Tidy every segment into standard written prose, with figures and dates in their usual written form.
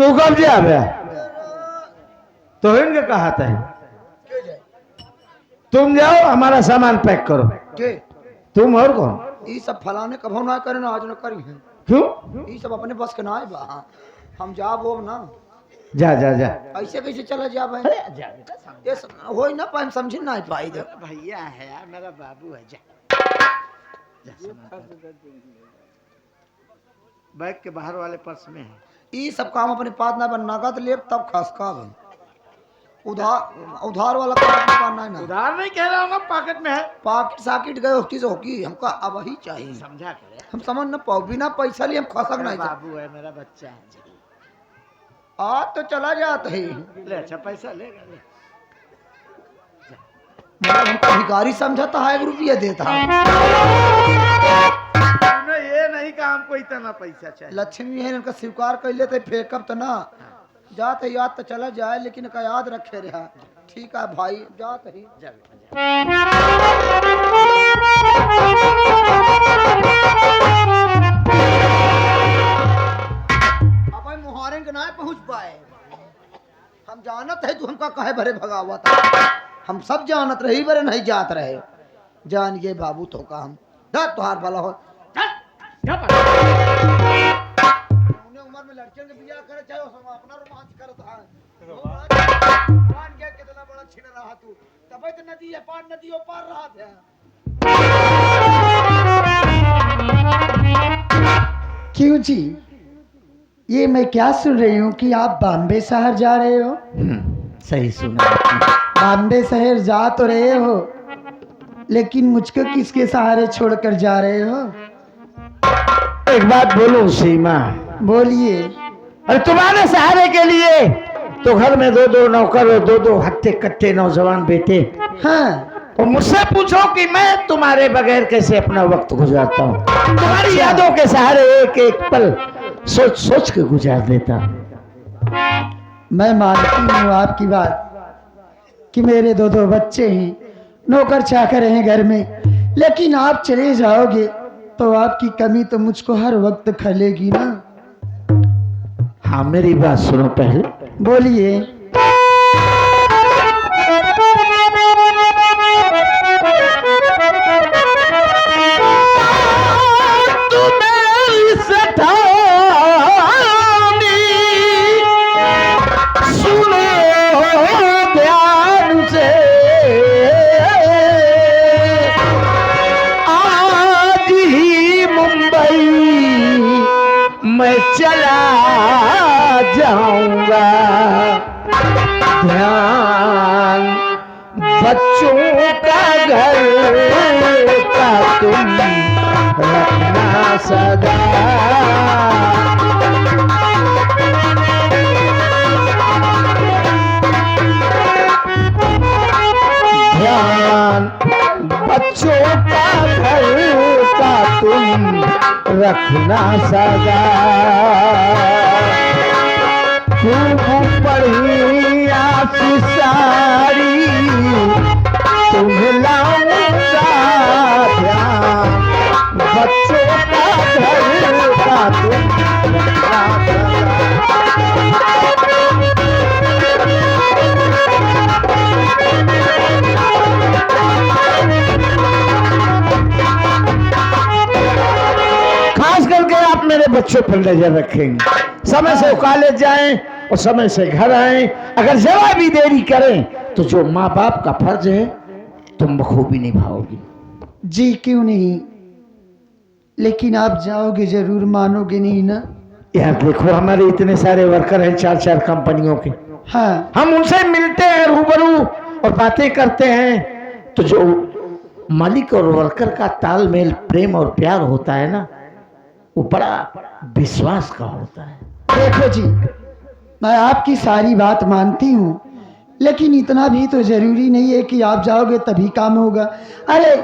तू कब जा भैया तो इनके कहा था तुम जाओ हमारा सामान पैक करो। के तुम और कौन? ये सब फलाने कभो ना करे ना आज ना करी है। क्यों? ये सब अपने बस के ना है बा। हम जा वो ना जा जा जा। ऐसे कैसे चला जा भाई? ये हो ही ना पाए समझ ना पाई दे भैया है यार मेरा बाबू है। जा बैग के बाहर वाले पर्स में है। ये सब काम अपने पास ना बन नगद ले तब खसका बन उधार वाला काम ना उधार नहीं कह रहा हूँ ना, पॉकेट में है। पाकिट साकिट गए होती से होगी हमका अब ही चाहिए। समझा करे हम समझ ना पाओ बिना पैसा लिए हम खसक नहीं बाबू है मेरा बच्चा है। आज तो चला जाता है ले अच्छा पैसा लेगा ले। मतलब हमका भिखारी समझाता है 1 रुपया देता है। ये नहीं कि हमको इतना पैसा चाहिए। लक्ष्मी है इनका स्वीकार कर लेते फेंकब तो ना जाते याद तो चला जाए लेकिन का याद रखे रहा। ठीक है भाई जाते ही अब मुहारे के ना पहुंच पाए। हम जानत है तू हमका कहे भरे भगावा था। हम सब जानत रही बरे नहीं जात रहे। जानिए बाबू तो का हम तुहार भला हो उम्र में लड़कियों के बियाह करे चाहे अपना रोमांच करता है। जान गया कितना बड़ा छिन रहा तू तब तो नदी है पार नदियों पार रहा था। क्यों जी ये मैं क्या सुन रही हूँ कि आप बॉम्बे शहर जा रहे हो? सही सुना आपने। बॉम्बे शहर जा तो रहे हो लेकिन मुझको किसके सहारे छोड़कर जा रहे हो? एक बात बोलूं सीमा? बोलिए। अरे तुम्हारे सहारे के लिए तो घर में 2-2 नौकर और 2-2 हट्टे कट्टे नौजवान बेटे। हाँ और मुझसे पूछो कि मैं तुम्हारे बगैर कैसे अपना वक्त गुजारता हूँ। तुम्हारी यादों के सहारे एक एक पल सोच सोच के गुजार देता हूँ। मैं मानती हूँ आपकी बात कि मेरे 2-2 बच्चे हैं नौकर चाकर हैं घर में लेकिन आप चले जाओगे तो आपकी कमी तो मुझको हर वक्त खलेगी ना। हाँ मेरी बात सुनो पहले। बोलिए। मैं चला जाऊंगा ध्यान बच्चों का घर का तुम रखना सदा। ध्यान बच्चों का घर का तुम रखना सदा। खूब पढ़ी आशीष सारी तुम्हें लाऊंगा ध्यान बच्चों का घर का तुम रखना सदा। खास करके आप मेरे बच्चों पर नजर रखेंगे। समय से कॉलेज जाएं और समय से घर आएं। अगर जरा भी देरी करें तो जो माँ बाप का फर्ज है तुम बखूबी निभाओगी। जी क्यों नहीं लेकिन आप जाओगे जरूर मानोगे नहीं ना? यार देखो हमारे इतने सारे वर्कर हैं 4-4 कंपनियों के। हाँ हम उनसे मिलते हैं रूबरू और बातें करते हैं तो जो मालिक और वर्कर का तालमेल प्रेम और प्यार होता है ना वो बड़ा विश्वास का होता है। देखो जी मैं आपकी सारी बात मानती हूँ लेकिन इतना भी तो जरूरी नहीं है कि आप जाओगे तभी काम होगा। अरे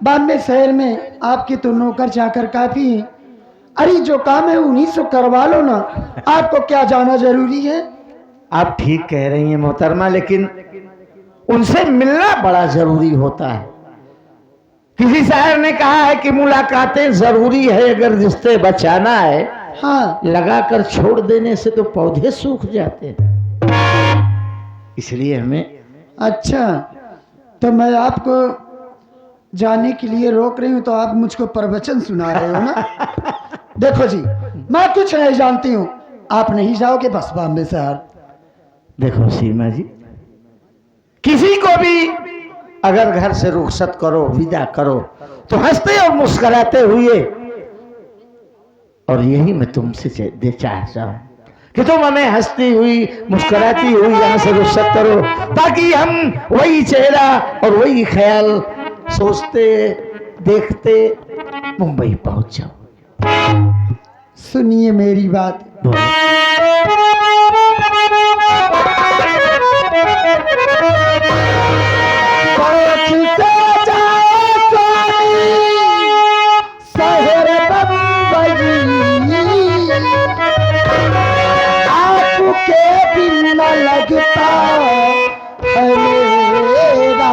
बॉम्बे शहर में आपके तो नौकर चाकर काफी हैं। अरे जो काम है उन्हीं से करवा लो ना। आपको क्या जाना जरूरी है? आप ठीक कह रही हैं मोहतरमा लेकिन उनसे मिलना बड़ा जरूरी होता है। किसी शायर ने कहा है कि मुलाकातें जरूरी है अगर रिश्ते बचाना है हाँ लगाकर छोड़ देने से तो पौधे सूख जाते हैं, इसलिए हमें। अच्छा, तो मैं आपको जाने के लिए रोक रही हूँ तो आप मुझको प्रवचन सुना रहे हो ना। देखो जी, मैं कुछ नहीं जानती हूँ, आप नहीं जाओगे बस बॉम्बे शहर। देखो सीमा जी, किसी को भी अगर घर से रुखसत करो, विदा करो, तो हंसते और मुस्कुराते हुए, और यही मैं तुमसे चाहता हूं कि तुम हमें हंसती हुई मुस्कुराती हुई यहाँ से रुखसत करो, ताकि हम वही चेहरा और वही ख्याल सोचते देखते मुंबई पहुंच जाओ। सुनिए मेरी बात। शहर आपके बिन न लगता है मेरा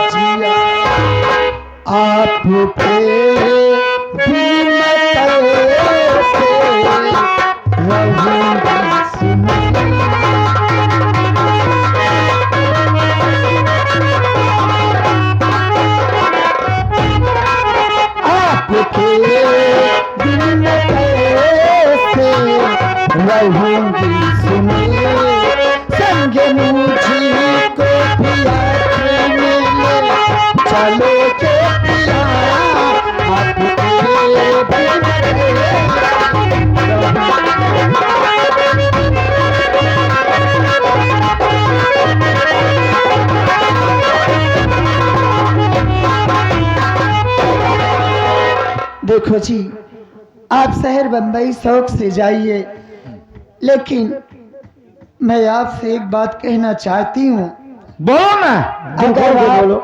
जिया, आपके बिन कैसे रहूंगी सुनी। आपके बिन कैसे रहूंगी सुनी। संगे मुझी को पिया के मिले चलो के पिया, आपके बिन देखो जी, आप शहर बंबई शौक से जाइए, लेकिन मैं आपसे एक बात कहना चाहती हूँ। बोलो ना, अगर बोलो।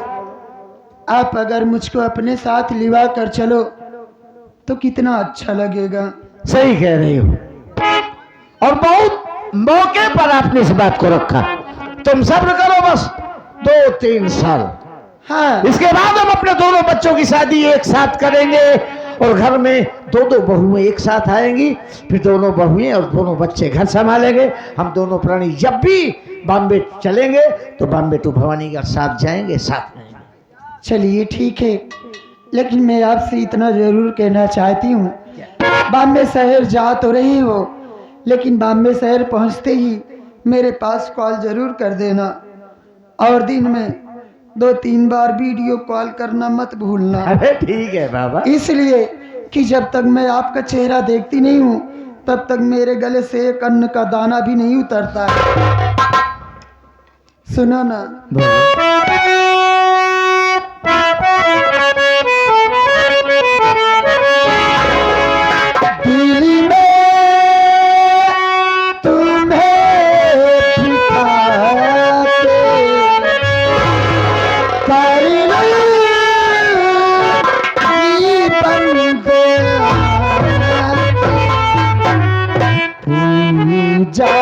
आप अगर मुझको अपने साथ लिवा कर चलो तो कितना अच्छा लगेगा। सही कह रही हो, और बहुत मौके पर आपने इस बात को रखा। तुम सब्र करो बस 2-3 साल, हाँ इसके बाद हम अपने दोनों बच्चों की शादी एक साथ करेंगे, और घर में 2-2 बहुएं एक साथ आएंगी, फिर दोनों बहुएं और दोनों बच्चे घर संभालेंगे। हम दोनों प्राणी जब भी बॉम्बे चलेंगे तो बॉम्बे टू भवानीगढ़ साथ जाएंगे, साथ में। चलिए ठीक है, लेकिन मैं आपसे इतना जरूर कहना चाहती हूँ, बॉम्बे शहर जा तो रही हो, लेकिन बॉम्बे शहर पहुँचते ही मेरे पास कॉल जरूर कर देना, और दिन में 2-3 बार वीडियो कॉल करना मत भूलना। अरे ठीक है बाबा। इसलिए कि जब तक मैं आपका चेहरा देखती नहीं हूँ तब तक मेरे गले से एक अन्न का दाना भी नहीं उतरता है। सुनो ना। दिल में तुम्हें बिठा के कर लूं बंदे पूजा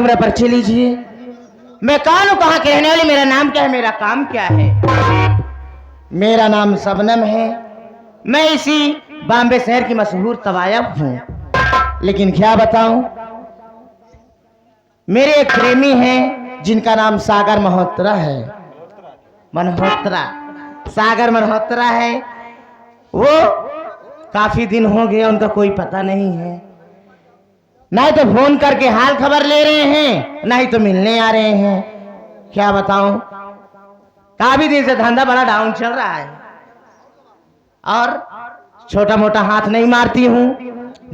मेरा परिचय लीजिए। मैं कौन हूँ, कहाँ के रहने वाली, मेरा नाम क्या है, मेरा काम क्या है। मेरा नाम शबनम है। मैं इसी बॉम्बे शहर की मशहूर तवायब हूँ। लेकिन क्या बताऊं, मेरे एक प्रेमी हैं जिनका नाम सागर मल्होत्रा है। मल्होत्रा, सागर मल्होत्रा है। वो काफी दिन हो गए, उनका कोई पता नहीं है। ना तो फोन करके हाल खबर ले रहे हैं, ना ही तो मिलने आ रहे हैं। क्या बताऊं, काफी दिन से धंधा बड़ा डाउन चल रहा है। और छोटा मोटा हाथ नहीं मारती हूँ,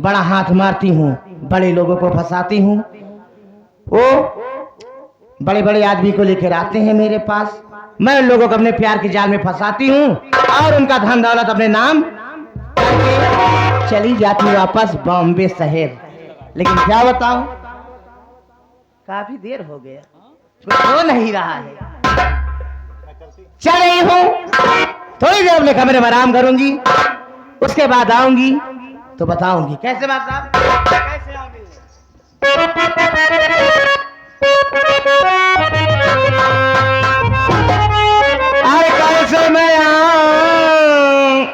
बड़ा हाथ मारती हूँ, बड़े लोगों को फंसाती हूँ। वो बड़े बड़े आदमी को लेकर आते हैं मेरे पास, मैं उन लोगों को अपने प्यार के जाल में फंसाती हूँ और उनका धन दौलत अपने नाम करके चली जाती हूँ वापस बॉम्बे शहर। लेकिन क्या बताऊं, काफी देर हो गया, कुछ हो नहीं रहा है। चल रही हूँ, थोड़ी देर अपने कमरे में आराम करूंगी, उसके बाद आऊंगी तो बताऊंगी। कैसे बात साहब, कैसे आओ मिलने? अरे कैसे मैं आऊं,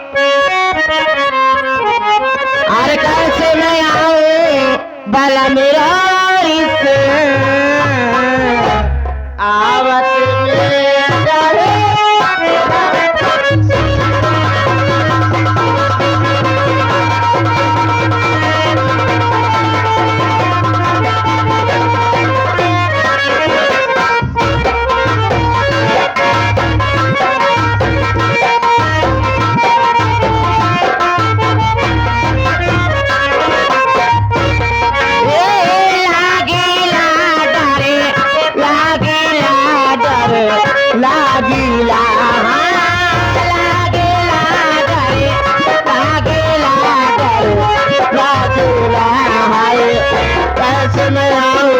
अरे कैसे मैं आऊं भला मेरा इस आवत में डरे। कैसे मैं आऊं,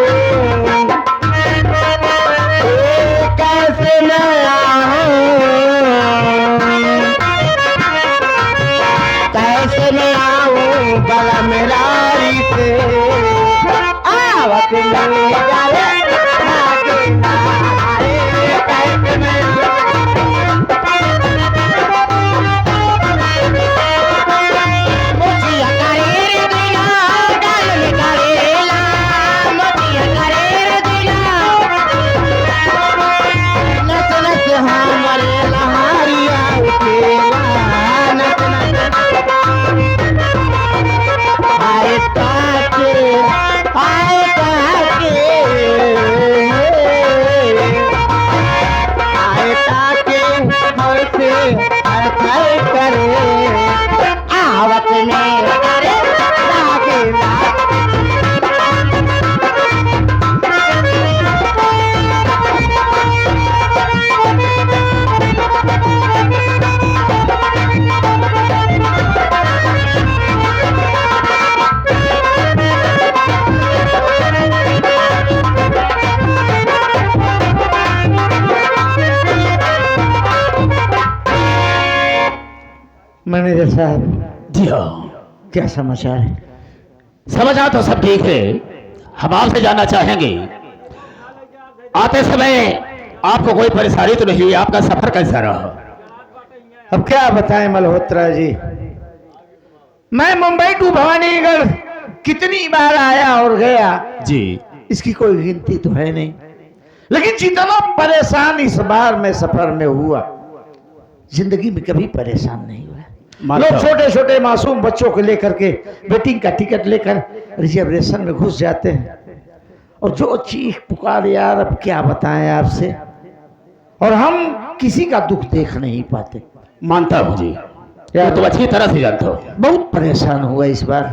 कैसे मैं आऊं, कैसे मैं आऊं भला मेरा से आवत में जाए। कैसे मैं आवत में अरे मैनेजर साहब जी हाँ, क्या समाचार है? समाचार तो सब ठीक है। हम आपसे जानना चाहेंगे, आते समय आपको कोई परेशानी तो नहीं हुई? आपका सफर कैसा रहा? अब क्या बताएं मल्होत्रा जी, मैं मुंबई टू भवानीगढ़ कितनी बार आया और गया जी, इसकी कोई गिनती तो है नहीं। लेकिन जितना परेशान इस बार मैं सफर में हुआ, जिंदगी में कभी परेशान नहीं हुआ। लोग छोटे छोटे मासूम बच्चों को लेकर के वेटिंग का टिकट लेकर रिजर्वेशन में घुस जाते हैं, और जो चीख पुकार, यार अब क्या बताएं आपसे, और हम किसी का दुख देख नहीं पाते। मानता हूँ जी, यार तो अच्छी तरह से जानता हूँ। बहुत परेशान हुआ इस बार।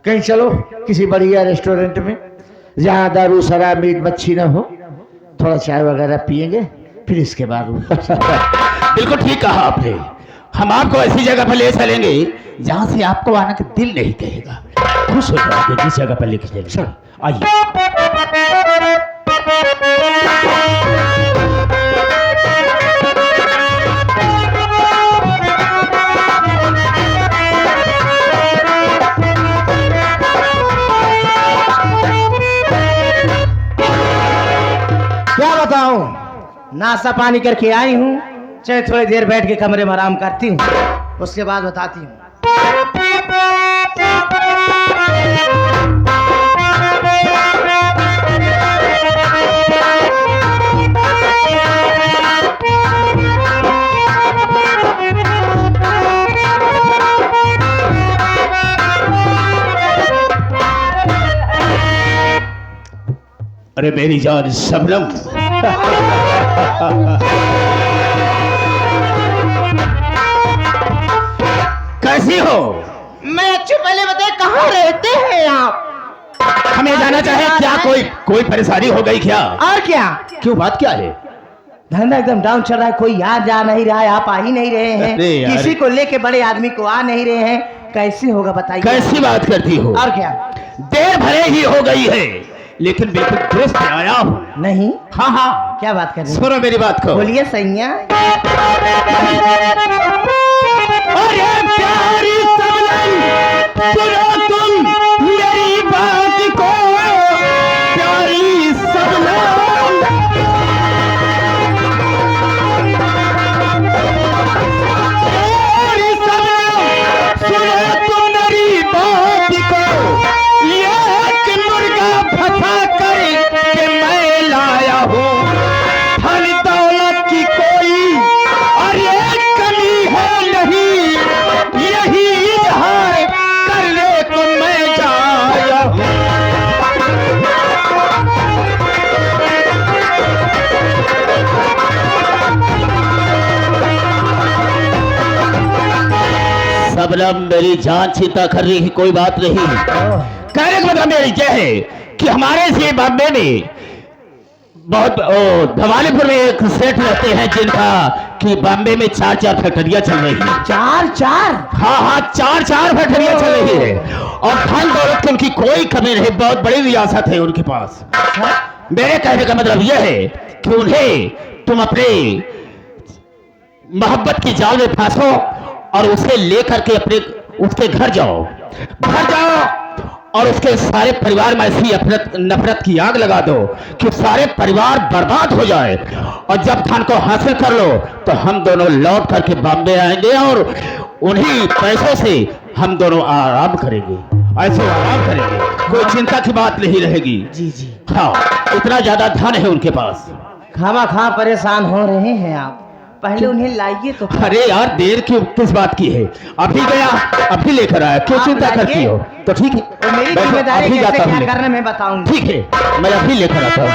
कहीं चलो किसी बढ़िया रेस्टोरेंट में जहाँ दारू शराब मीट मच्छी ना हो, थोड़ा चाय वगैरह पिएंगे, फिर इसके बाद बिल्कुल ठीक कहा आपने। हम आपको ऐसी जगह पर ले चलेंगे जहाँ से आपको आने का दिल नहीं कहेगा। खुश हो जाओगे जिस जगह पर लेके चलेंगे। आइए। नाश्ता पानी करके आई हूँ, चल थोड़ी देर बैठ के कमरे में आराम करती हूँ, उसके बाद बताती हूँ। अरे मेरी जान शबनम, कैसी हो? मैं अच्छे पहले बताए कहाँ रहते हैं आप? हमें जाना चाहे क्या? कोई परेशानी हो गई क्या? और क्या? क्यों, बात क्या है? धंधा एकदम डाउन चल रहा है, कोई यहाँ जा नहीं रहा है, आप आ ही नहीं रहे हैं, अरे यार। किसी को लेके बड़े आदमी को आ नहीं रहे हैं, कैसे होगा बताइए? कैसी बात करती हो? और क्या? देर भले ही हो गई है, लेकिन बिल्कुल दुरुस्त आया हूँ। नहीं, हाँ हाँ, क्या बात कर रहे हैं? सुनो मेरी बात को। बोलिए सैया। अरे प्यारी सबनम, सुनो तुम मेरी बात को, प्यारी सबनम। प्यारी सबनम, सुनो तुम मेरी बात को, ये एक मुर्गा फंसा कर के मैं लाया हूँ, धन दौलत की कोई और ये कमी है नहीं, यही इजहार करने को मैं जाया हूँ। सबनम मेरी जान चिंता कर रही है, कोई बात नहीं। कहने का मतलब मेरी क्या है कि हमारे से बॉम्बे में बहुत भवानीपुर में एक सेठ रहते हैं जिनका कि बॉम्बे में 4 फैक्ट्रियां चल रही हैं। 4 हाँ हाँ, 4 फैक्ट्रियां चल रही है और धन दौलत की उनकी कोई कमी नहीं, बहुत बड़ी रियासत है उनके पास। मेरे कहने का मतलब यह है कि उन्हें तुम अपने मोहब्बत की जाल में फंसो और उसे लेकर के अपने उसके घर जाओ और उसके सारे परिवार में ऐसी नफरत की आग लगा दो कि सारे परिवार बर्बाद हो जाए, और जब धन को हासिल कर लो तो हम दोनों लौट करके बॉम्बे आएंगे और उन्हीं पैसों से हम दोनों आराम करेंगे, ऐसे आराम करेंगे, कोई चिंता की बात नहीं रहेगी। जी जी। हाँ, इतना ज्यादा धन है उनके पास। खामा खा परेशान हो रहे हैं आप, पहले उन्हें लाइए तो। अरे यार, देर किस बात की है, अभी गया अभी लेकर आया, क्यों आप चिंता लाइए। करती हो? तो ठीक है, तो मेरी बैठो, जिम्मेदारी अभी कैसे जाता हूँ क्या लेकर। करना मैं बताऊंगी। ठीक है, मैं अभी लेकर आता हूँ।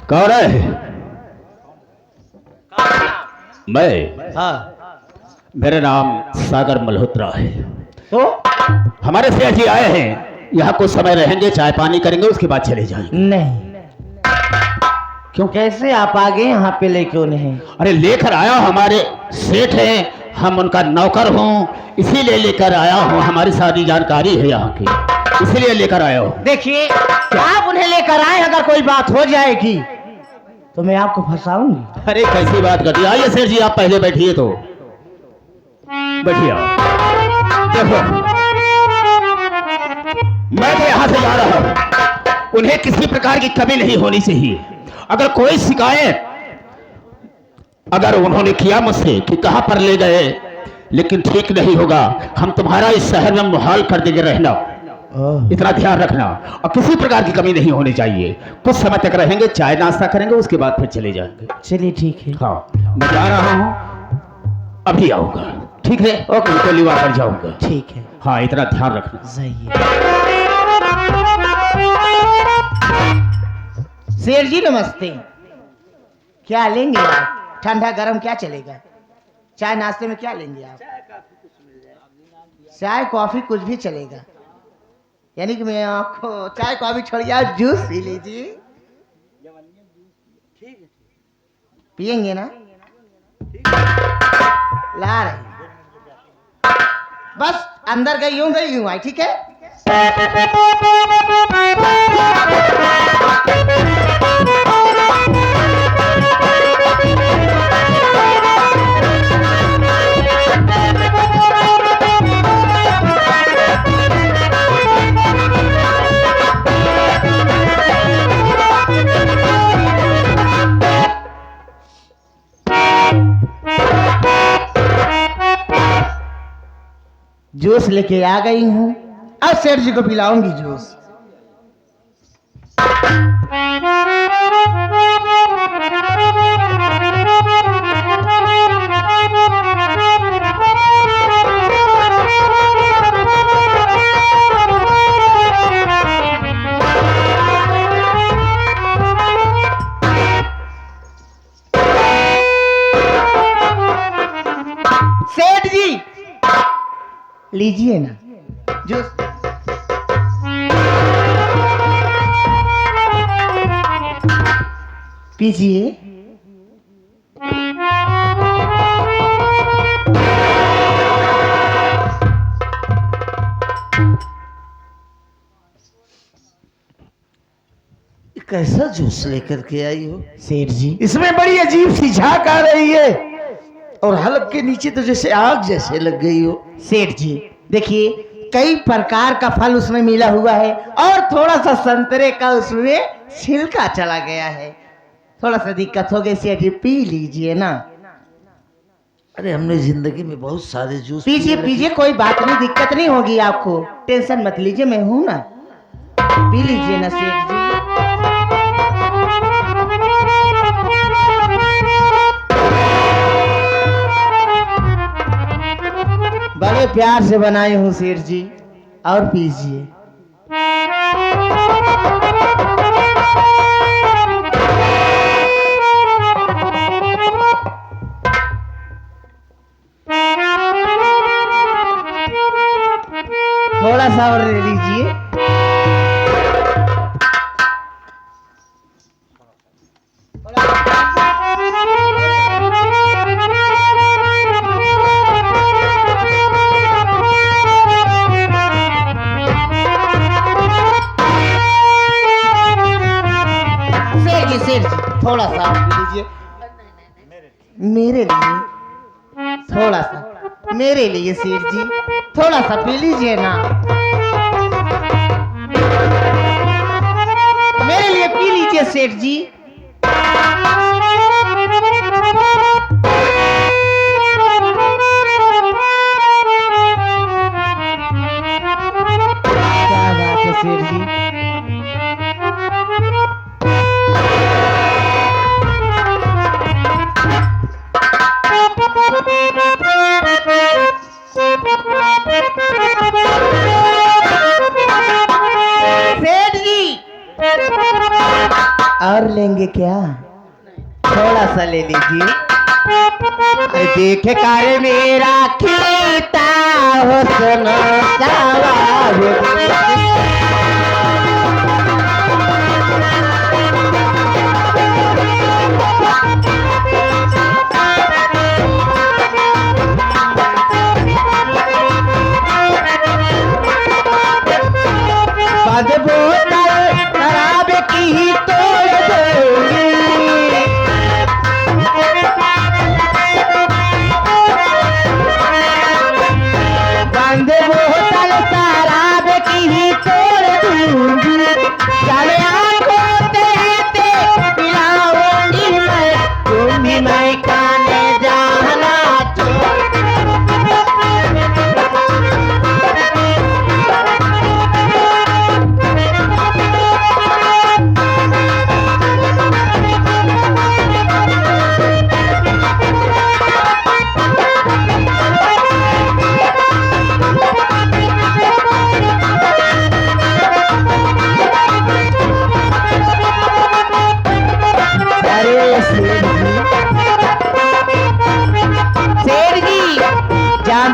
कौन है? मैं, हाँ, मेरा नाम सागर मल्होत्रा है। तो हमारे सेठ जी आए हैं, यहाँ कुछ समय रहेंगे, चाय पानी करेंगे, उसके बाद चले जाएंगे। नहीं, क्यों? कैसे आप आ गए यहाँ पे ले क्यों नहीं? अरे लेकर आया, हमारे सेठ हैं, हम उनका नौकर हूँ, इसीलिए लेकर आया हूँ, हमारी सारी जानकारी है यहाँ की, इसीलिए लेकर आया हूँ। देखिए, आप उन्हें लेकर आए, अगर कोई बात हो जाएगी तो मैं आपको फंसाऊंगी। अरे कैसी बात करती है? आइए सेठ जी, आप पहले बैठिए, तो बैठिए आप। देखो, मैं तो यहाँ से जा रहा हूँ, उन्हें किसी प्रकार की कमी नहीं होनी चाहिए। अगर कोई शिकायत अगर उन्होंने किया मुझसे कि कहाँ पर ले गए, लेकिन ठीक नहीं होगा, हम तुम्हारा इस शहर में मुहाल कर देंगे रहना, इतना ध्यान रखना, और किसी प्रकार की कमी नहीं होनी चाहिए। कुछ समय तक रहेंगे, चाय नाश्ता करेंगे, उसके बाद फिर चले जाएंगे। चलिए ठीक है। हाँ, मैं जा रहा हूँ, अभी आऊंगा। ठीक है, ओके, पहली बार पर जाऊंगा। ठीक है, हाँ, इतना ध्यान रखना। जाइए। शेर जी नमस्ते, क्या लेंगे आप? ठंडा गरम क्या चलेगा? चाय नाश्ते में क्या लेंगे आप? चाय कॉफी कुछ भी चलेगा, यानी कि मैं आपको चाय कॉफी छोड़िए, आप जूस पी लीजिए। पियेंगे ना? ला रही बस अंदर गई हूँ आई ठीक है। जूस लेके आ गई हूँ, अब सेठ जी को पिलाऊंगी जूस। सेठ जी लीजिए ना जूस। पीजिए। कैसा जूस लेकर के आई हो सेठ जी इसमें बड़ी अजीब सी झाग आ रही है और हलक के नीचे तो जैसे आग जैसे लग गई हो। सेठ जी देखिए कई प्रकार का फल उसमें मिला हुआ है और थोड़ा सा संतरे का उसमें छिलका चला गया है, थोड़ा सा दिक्कत हो गई सेठ जी पी लीजिए ना। अरे हमने जिंदगी में बहुत सारे जूस पीजिए पीजिए कोई बात नहीं, दिक्कत नहीं होगी आपको, टेंशन मत लीजिए मैं हूं ना, पी लीजिए ना सेठ जी। बड़े प्यार से बनाए हूँ सेठ जी, और पीजिए। थोड़ा सा और ले लीजिए। सेठ जी थोड़ा सा पी लीजिए मेरे लिए, थोड़ा सा मेरे लिए सेठ जी थोड़ा सा पी लीजिए ना, मेरे लिए पी लीजिए सेठ जी। क्या बात है सेठ जी। सेठ जी और लेंगे क्या, थोड़ा सा ले लीजिए। देख कर मेरा खिलता हुस्न बद बोतल शराब की तोड़ दूंगी, बंद बोतल शराब की तोड़ दूंगी, चले आंखों तेरे पिलाऊंगी मैं, तुम भी मैं खाने जाना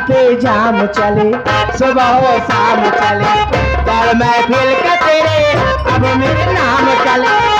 पे जाम चले सुबह हो शाम चले, पर महफिल का तेरे अब मेरे नाम चले।